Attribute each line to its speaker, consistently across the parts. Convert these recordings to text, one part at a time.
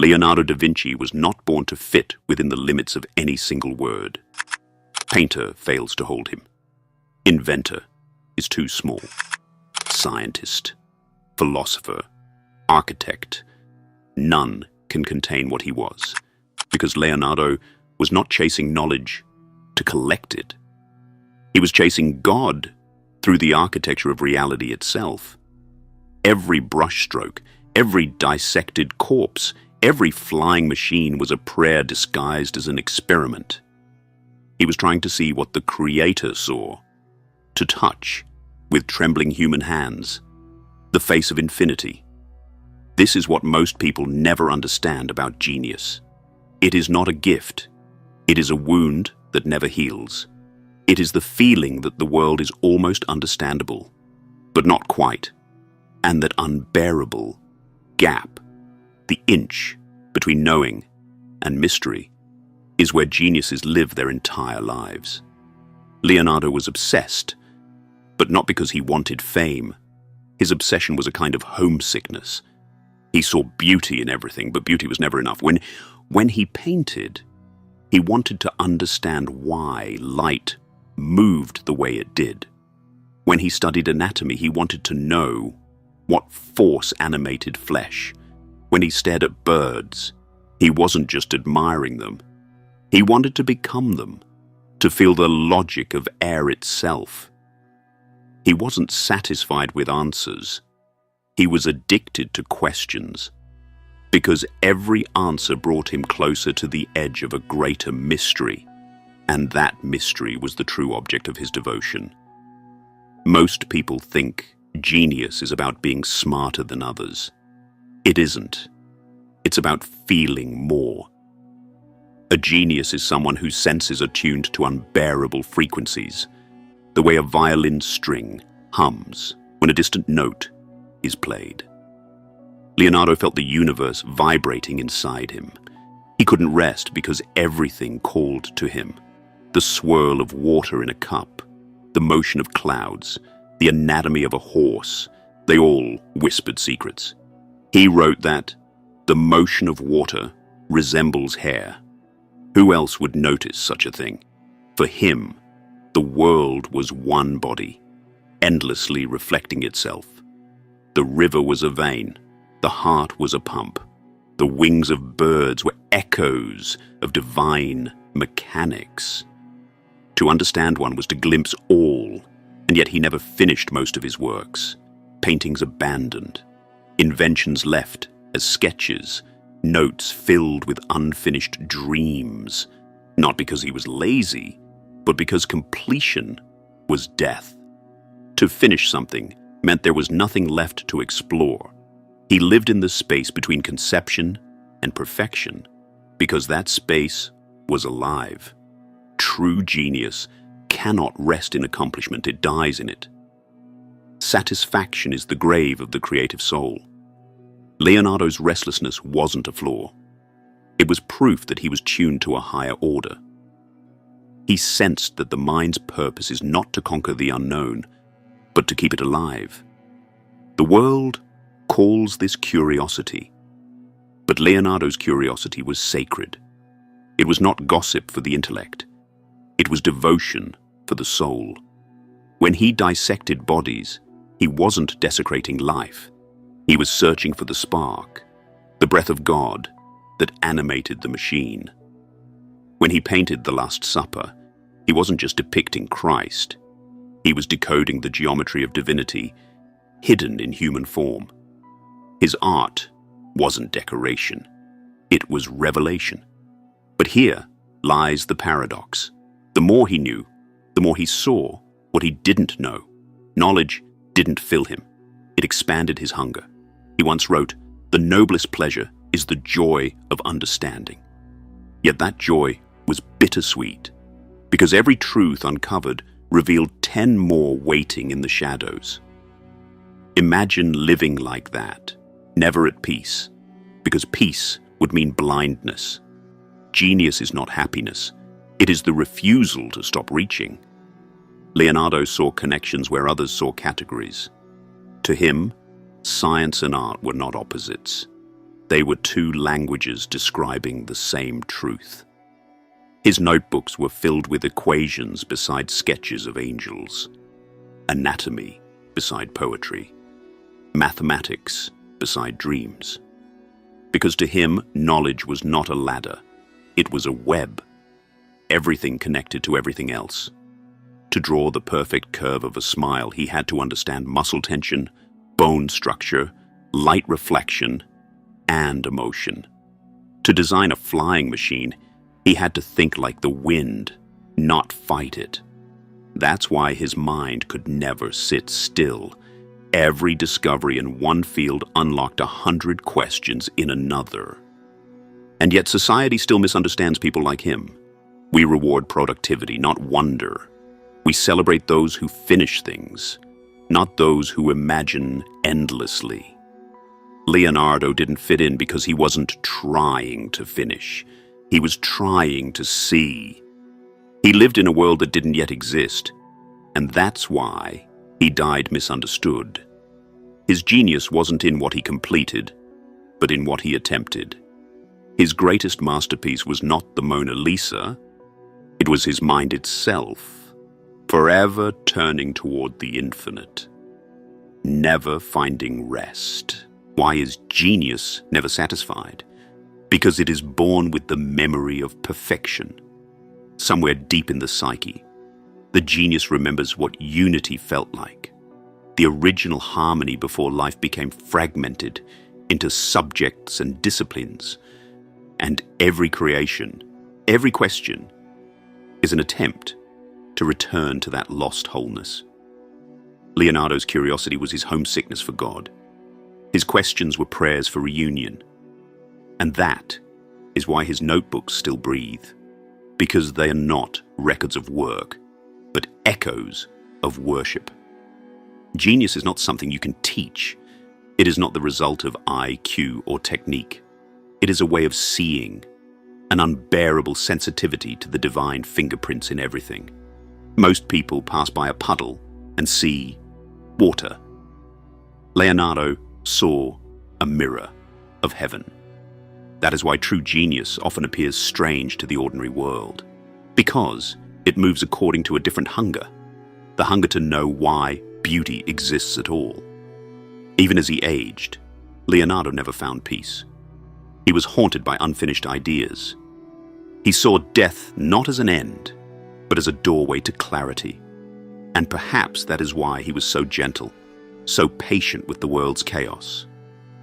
Speaker 1: Leonardo da Vinci was not born to fit within the limits of any single word. Painter fails to hold him. Inventor is too small. Scientist, philosopher, architect, none can contain what he was, because Leonardo was not chasing knowledge to collect it. He was chasing God through the architecture of reality itself. Every brushstroke, every dissected corpse, every flying machine was a prayer disguised as an experiment. He was trying to see what the Creator saw, to touch, with trembling human hands, the face of infinity. This is what most people never understand about genius. It is not a gift. It is a wound that never heals. It is the feeling that the world is almost understandable, but not quite, and that unbearable gap, the inch between knowing and mystery, is where geniuses live their entire lives. Leonardo was obsessed, but not because he wanted fame. His obsession was a kind of homesickness. He saw beauty in everything, but beauty was never enough. When he painted, he wanted to understand why light moved the way it did. When he studied anatomy, he wanted to know what force animated flesh. When he stared at birds, he wasn't just admiring them. He wanted to become them, to feel the logic of air itself. He wasn't satisfied with answers. He was addicted to questions, because every answer brought him closer to the edge of a greater mystery, and that mystery was the true object of his devotion. Most people think genius is about being smarter than others. It isn't. It's about feeling more. A genius is someone whose senses are tuned to unbearable frequencies, the way a violin string hums when a distant note is played. Leonardo felt the universe vibrating inside him. He couldn't rest because everything called to him. The swirl of water in a cup, the motion of clouds, the anatomy of a horse, they all whispered secrets. He wrote that the motion of water resembles hair. Who else would notice such a thing? For him, the world was one body, endlessly reflecting itself. The river was a vein, the heart was a pump. The wings of birds were echoes of divine mechanics. To understand one was to glimpse all, and yet he never finished most of his works. Paintings abandoned, inventions left as sketches, notes filled with unfinished dreams, not because he was lazy, but because completion was death. To finish something meant there was nothing left to explore. He lived in the space between conception and perfection, because that space was alive. True genius cannot rest in accomplishment, it dies in it. Satisfaction is the grave of the creative soul. Leonardo's restlessness wasn't a flaw. It was proof that he was tuned to a higher order. He sensed that the mind's purpose is not to conquer the unknown, but to keep it alive. The world calls this curiosity, but Leonardo's curiosity was sacred. It was not gossip for the intellect. It was devotion for the soul. When he dissected bodies, he wasn't desecrating life. He was searching for the spark, the breath of God that animated the machine. When he painted the Last Supper, he wasn't just depicting Christ. He was decoding the geometry of divinity hidden in human form. His art wasn't decoration. It was revelation. But here lies the paradox. The more he knew, the more he saw what he didn't know. Knowledge didn't fill him. It expanded his hunger. He once wrote, "The noblest pleasure is the joy of understanding." Yet that joy was bittersweet, because every truth uncovered revealed 10 more waiting in the shadows. Imagine living like that, never at peace, because peace would mean blindness. Genius is not happiness. It is the refusal to stop reaching. Leonardo saw connections where others saw categories. To him, science and art were not opposites. They were two languages describing the same truth. His notebooks were filled with equations beside sketches of angels, anatomy beside poetry, mathematics beside dreams. Because to him, knowledge was not a ladder, it was a web. Everything connected to everything else. To draw the perfect curve of a smile, he had to understand muscle tension, bone structure, light reflection, and emotion. To design a flying machine, he had to think like the wind, not fight it. That's why his mind could never sit still. Every discovery in one field unlocked 100 questions in another. And yet society still misunderstands people like him. We reward productivity, not wonder. We celebrate those who finish things, not those who imagine endlessly. Leonardo didn't fit in because he wasn't trying to finish. He was trying to see. He lived in a world that didn't yet exist, and that's why he died misunderstood. His genius wasn't in what he completed, but in what he attempted. His greatest masterpiece was not the Mona Lisa, it was his mind itself, forever turning toward the infinite, never finding rest. Why is genius never satisfied? Because it is born with the memory of perfection. Somewhere deep in the psyche, the genius remembers what unity felt like, the original harmony before life became fragmented into subjects and disciplines. And every creation, every question, is an attempt to return to that lost wholeness. Leonardo's curiosity was his homesickness for God. His questions were prayers for reunion. And that is why his notebooks still breathe, because they are not records of work, but echoes of worship. Genius is not something you can teach. It is not the result of IQ or technique. It is a way of seeing, an unbearable sensitivity to the divine fingerprints in everything. Most people pass by a puddle and see water. Leonardo saw a mirror of heaven. That is why true genius often appears strange to the ordinary world, because it moves according to a different hunger, the hunger to know why beauty exists at all. Even as he aged, Leonardo never found peace. He was haunted by unfinished ideas. He saw death not as an end, but as a doorway to clarity. And perhaps that is why he was so gentle, so patient with the world's chaos.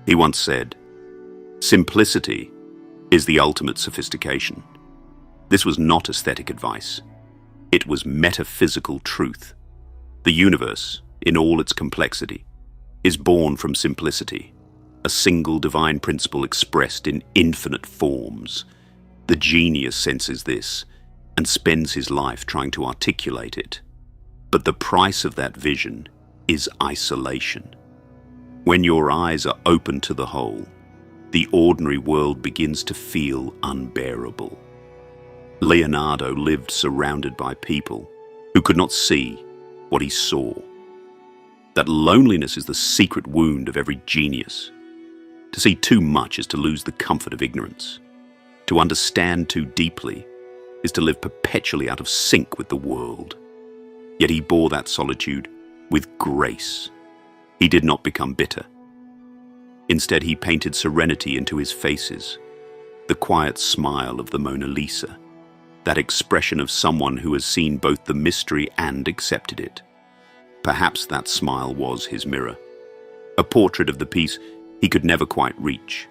Speaker 1: He once said, "Simplicity is the ultimate sophistication." This was not aesthetic advice. It was metaphysical truth. The universe, in all its complexity, is born from simplicity, a single divine principle expressed in infinite forms. The genius senses this and spends his life trying to articulate it. But the price of that vision is isolation. When your eyes are open to the whole, the ordinary world begins to feel unbearable. Leonardo lived surrounded by people who could not see what he saw. That loneliness is the secret wound of every genius. To see too much is to lose the comfort of ignorance. To understand too deeply is to live perpetually out of sync with the world. Yet he bore that solitude with grace. He did not become bitter. Instead, he painted serenity into his faces, the quiet smile of the Mona Lisa, that expression of someone who has seen both the mystery and accepted it. Perhaps that smile was his mirror, a portrait of the peace he could never quite reach.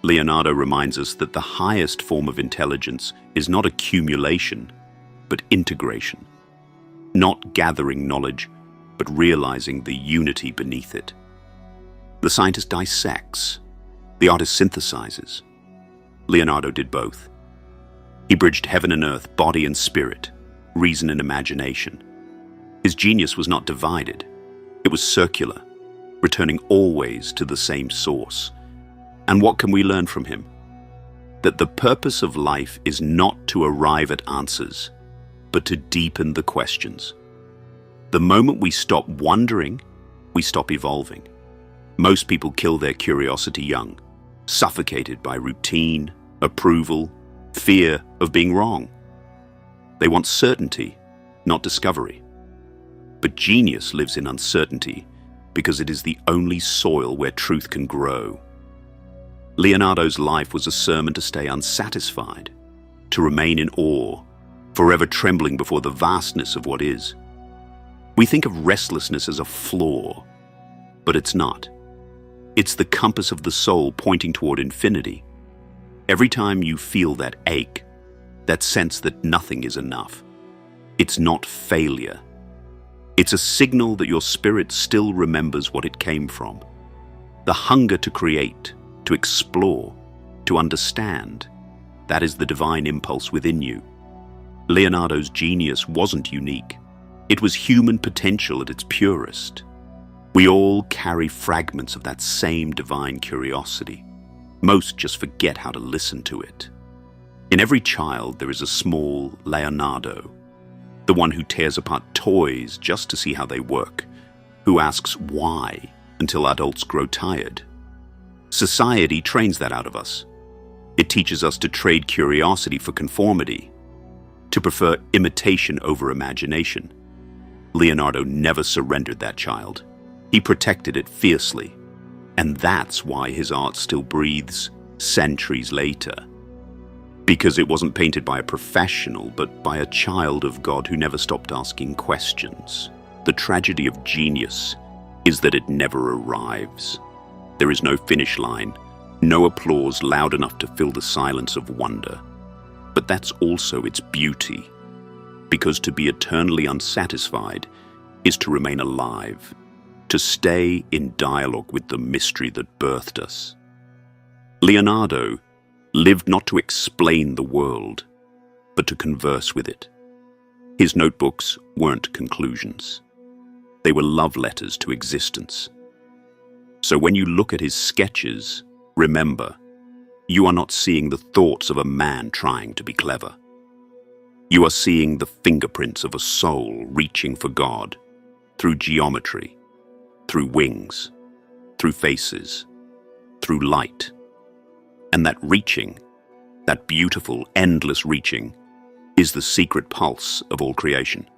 Speaker 1: Leonardo reminds us that the highest form of intelligence is not accumulation, but integration. Not gathering knowledge, but realizing the unity beneath it. The scientist dissects, the artist synthesizes. Leonardo did both. He bridged heaven and earth, body and spirit, reason and imagination. His genius was not divided. It was circular, returning always to the same source. And what can we learn from him? That the purpose of life is not to arrive at answers, but to deepen the questions. The moment we stop wondering, we stop evolving. Most people kill their curiosity young. suffocated by routine, approval, fear of being wrong. They want certainty, not discovery. But genius lives in uncertainty because it is the only soil where truth can grow. Leonardo's life was a sermon to stay unsatisfied, to remain in awe, forever trembling before the vastness of what is. We think of restlessness as a flaw, but it's not. It's the compass of the soul pointing toward infinity. Every time you feel that ache, that sense that nothing is enough, it's not failure. It's a signal that your spirit still remembers what it came from. The hunger to create, to explore, to understand, that is the divine impulse within you. Leonardo's genius wasn't unique. It was human potential at its purest. We all carry fragments of that same divine curiosity. Most just forget how to listen to it. In every child, there is a small Leonardo, the one who tears apart toys just to see how they work, who asks why until adults grow tired. Society trains that out of us. It teaches us to trade curiosity for conformity, to prefer imitation over imagination. Leonardo never surrendered that child. He protected it fiercely, and that's why his art still breathes centuries later. Because it wasn't painted by a professional, but by a child of God who never stopped asking questions. The tragedy of genius is that it never arrives. There is no finish line, no applause loud enough to fill the silence of wonder. But that's also its beauty, because to be eternally unsatisfied is to remain alive, to stay in dialogue with the mystery that birthed us. Leonardo lived not to explain the world, but to converse with it. His notebooks weren't conclusions. They were love letters to existence. So when you look at his sketches, remember, you are not seeing the thoughts of a man trying to be clever. You are seeing the fingerprints of a soul reaching for God through geometry, through wings, through faces, through light. And that reaching, that beautiful, endless reaching, is the secret pulse of all creation.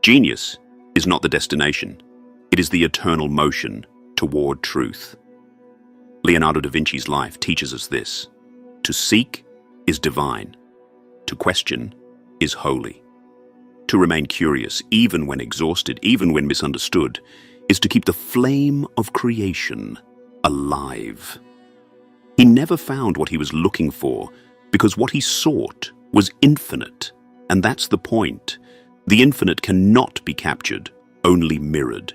Speaker 1: Genius is not the destination. It is the eternal motion toward truth. Leonardo da Vinci's life teaches us this. To seek is divine. To question is holy. To remain curious, even when exhausted, even when misunderstood, is to keep the flame of creation alive. He never found what he was looking for because what he sought was infinite. And that's the point. The infinite cannot be captured, only mirrored.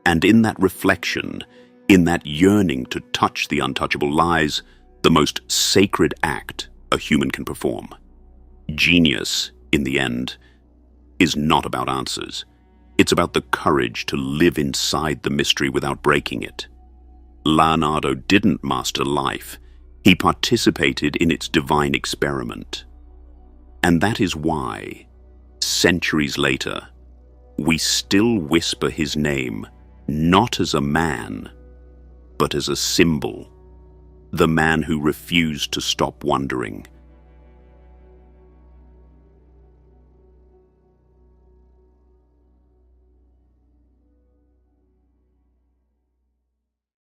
Speaker 1: And in that reflection, in that yearning to touch the untouchable, lies the most sacred act a human can perform. Genius, in the end, is not about answers. It's about the courage to live inside the mystery without breaking it. Leonardo didn't master life. He participated in its divine experiment. And that is why, centuries later, we still whisper his name, not as a man, but as a symbol. The man who refused to stop wondering,